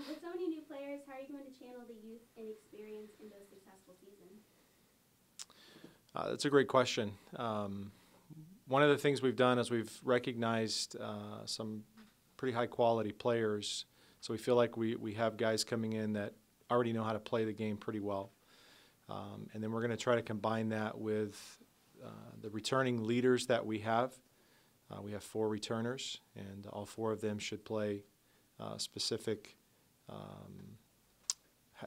With so many new players, how are you going to channel the youth and experience into a successful season? That's a great question. One of the things we've done is we've recognized some pretty high quality players. So we feel like we have guys coming in that already know how to play the game pretty well. And then we're going to try to combine that with the returning leaders that we have. We have 4 returners, and all 4 of them should play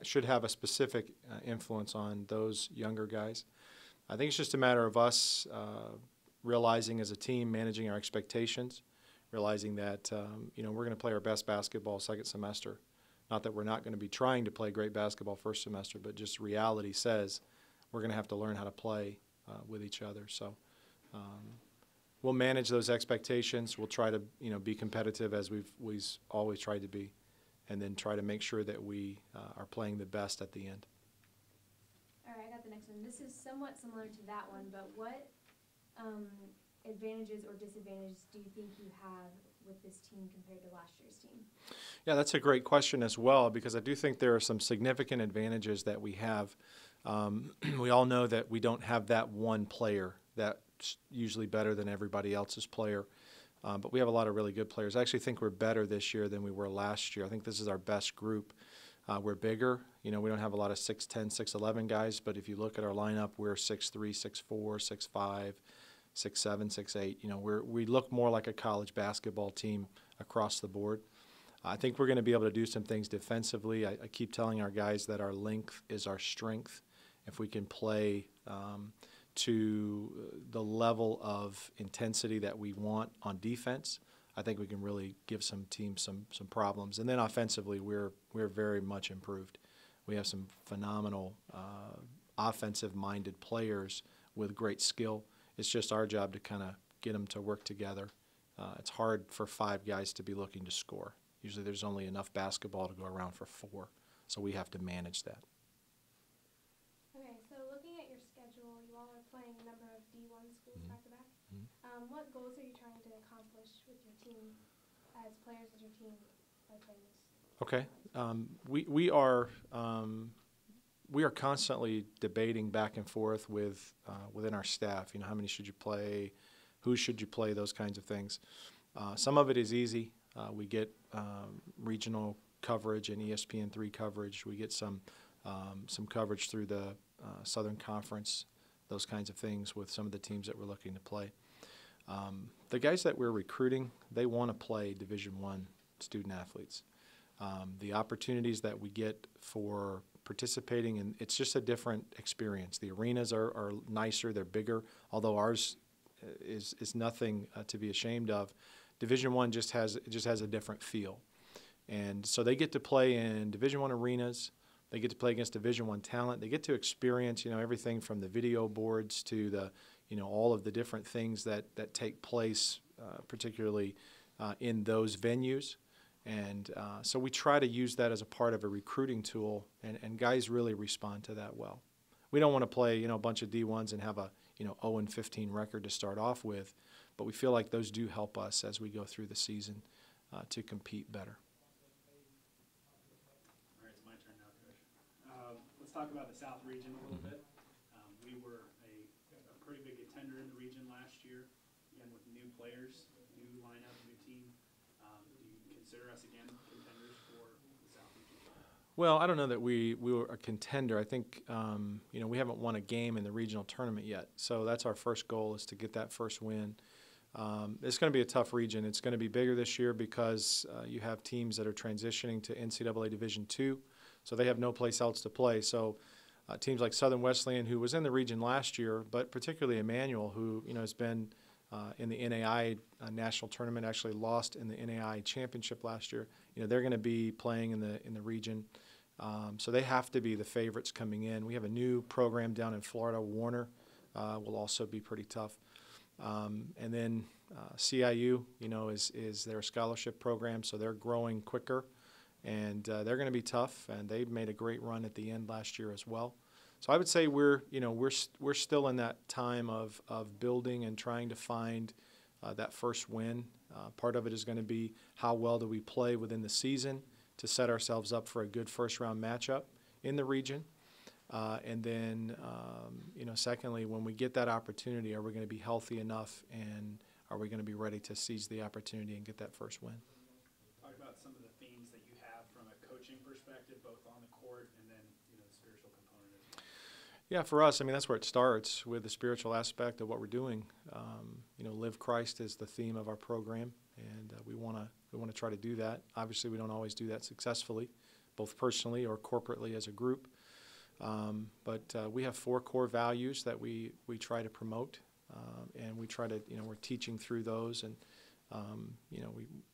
should have a specific influence on those younger guys. I think it's just a matter of us realizing as a team, managing our expectations, realizing that we're going to play our best basketball second semester. Not that we're not going to be trying to play great basketball first semester, but just reality says we're going to have to learn how to play with each other. So we'll manage those expectations. We'll try to be competitive as we've always tried to be, and then try to make sure that we are playing the best at the end. All right, I got the next one. This is somewhat similar to that one, but what advantages or disadvantages do you think you have with this team compared to last year's team? Yeah, that's a great question as well, because I do think there are some significant advantages that we have. We all know that we don't have that one player that's usually better than everybody else's player, but we have a lot of really good players. I actually think we're better this year than we were last year. I think this is our best group. We're bigger. We don't have a lot of 6'10", 6'11" guys, but if you look at our lineup, we're 6'3", 6'4", 6'5", 6'7", 6'8". We look more like a college basketball team across the board. I think we're going to be able to do some things defensively. I keep telling our guys that our length is our strength. If we can play to the level of intensity that we want on defense, I think we can really give some teams some problems. And then offensively, we're very much improved. We have some phenomenal offensive-minded players with great skill. It's just our job to kind of get them to work together. It's hard for 5 guys to be looking to score. Usually there's only enough basketball to go around for 4, so we have to manage that. Okay, so looking at your schedule, you all are playing a number of D1 schools back-to-back. What goals are you trying to accomplish with your team as players as your team by playing this? Okay. We are constantly debating back and forth within our staff. How many should you play? Who should you play? Those kinds of things. Some of it is easy. We get regional coverage and ESPN3 coverage. We get some coverage through the Southern Conference, those kinds of things with some of the teams that we're looking to play. The guys that we're recruiting, they want to play Division I student athletes. The opportunities that we get for participating, and it's just a different experience. The arenas are nicer, they're bigger, although ours is nothing to be ashamed of. Division I just has a different feel. And so they get to play in Division I arenas. They get to play against Division I talent. They get to experience, everything from the video boards to the, all of the different things that take place, particularly in those venues. And so we try to use that as a part of a recruiting tool, and guys really respond to that well. We don't want to play, a bunch of D1s and have a, 0-15 record to start off with, but we feel like those do help us as we go through the season to compete better. All right, it's my turn now, Coach. Let's talk about the South region a little bit. We were a pretty big contender in the region last year, again with new players, new lineup, new team. Do you consider us again contenders for the South region? Well, I don't know that we were a contender. I think we haven't won a game in the regional tournament yet, so that's our first goal, is to get that first win. It's going to be a tough region. It's going to be bigger this year because you have teams that are transitioning to NCAA Division II, so they have no place else to play. So teams like Southern Wesleyan, who was in the region last year, but particularly Emmanuel, who has been in the NAI national tournament, actually lost in the NAI championship last year. They're going to be playing in the region, so they have to be the favorites coming in. We have a new program down in Florida. Warner will also be pretty tough. And then CIU, is their scholarship program, so they're growing quicker, and they're going to be tough. And they made a great run at the end last year as well. So I would say we're still in that time of building and trying to find that first win. Part of it is going to be how well do we play within the season to set ourselves up for a good first-round matchup in the region. And then, secondly, when we get that opportunity, are we going to be healthy enough, and are we going to be ready to seize the opportunity and get that first win? Talk about some of the themes that you have from a coaching perspective, both on the court and then, the spiritual component as well. Yeah, for us, that's where it starts, with the spiritual aspect of what we're doing. Live Christ is the theme of our program, and we want to try to do that. Obviously, we don't always do that successfully, both personally or corporately as a group. But we have 4 core values that we try to promote, and we try to, we're teaching through those, and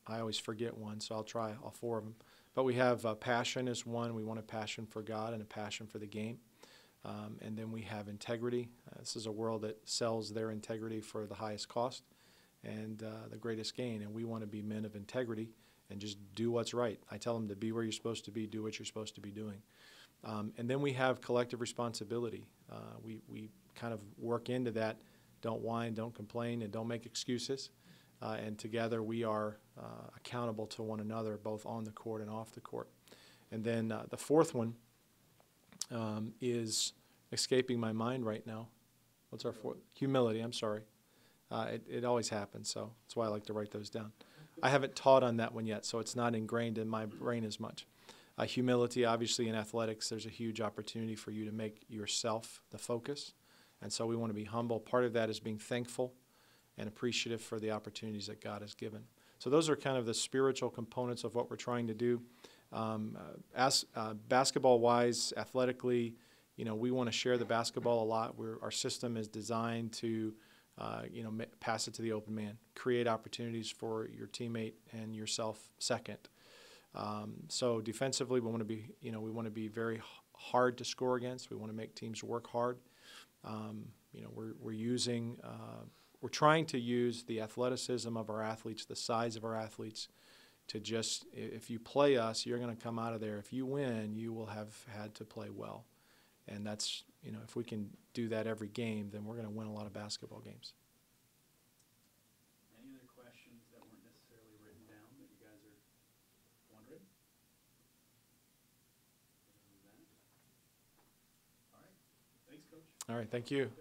I always forget one, so I'll try all 4 of them. But we have passion is one. We want a passion for God and a passion for the game. And then we have integrity. This is a world that sells their integrity for the highest cost and the greatest gain. And we want to be men of integrity and just do what's right. I tell them to be where you're supposed to be, do what you're supposed to be doing. And then we have collective responsibility. We kind of work into that. Don't whine, don't complain, and don't make excuses. And together we are accountable to one another, both on the court and off the court. And then the 4th one is escaping my mind right now. What's our 4th? Humility, I'm sorry. It always happens, so that's why I like to write those down. I haven't taught on that one yet, so it's not ingrained in my brain as much. Humility, obviously in athletics, there's a huge opportunity for you to make yourself the focus. And so we want to be humble. Part of that is being thankful and appreciative for the opportunities that God has given. So those are kind of the spiritual components of what we're trying to do. Basketball-wise, athletically, we want to share the basketball a lot. Our system is designed to, pass it to the open man, create opportunities for your teammate and yourself second. So defensively, we want to be very hard to score against. We want to make teams work hard. We're trying to use the athleticism of our athletes, the size of our athletes, to just, if you play us, you're going to come out of there. If you win, you will have had to play well. And that's, if we can do that every game, then we're going to win a lot of basketball games. Any other questions that weren't necessarily written down that you guys are wondering? All right. Thanks, Coach. All right, thank you.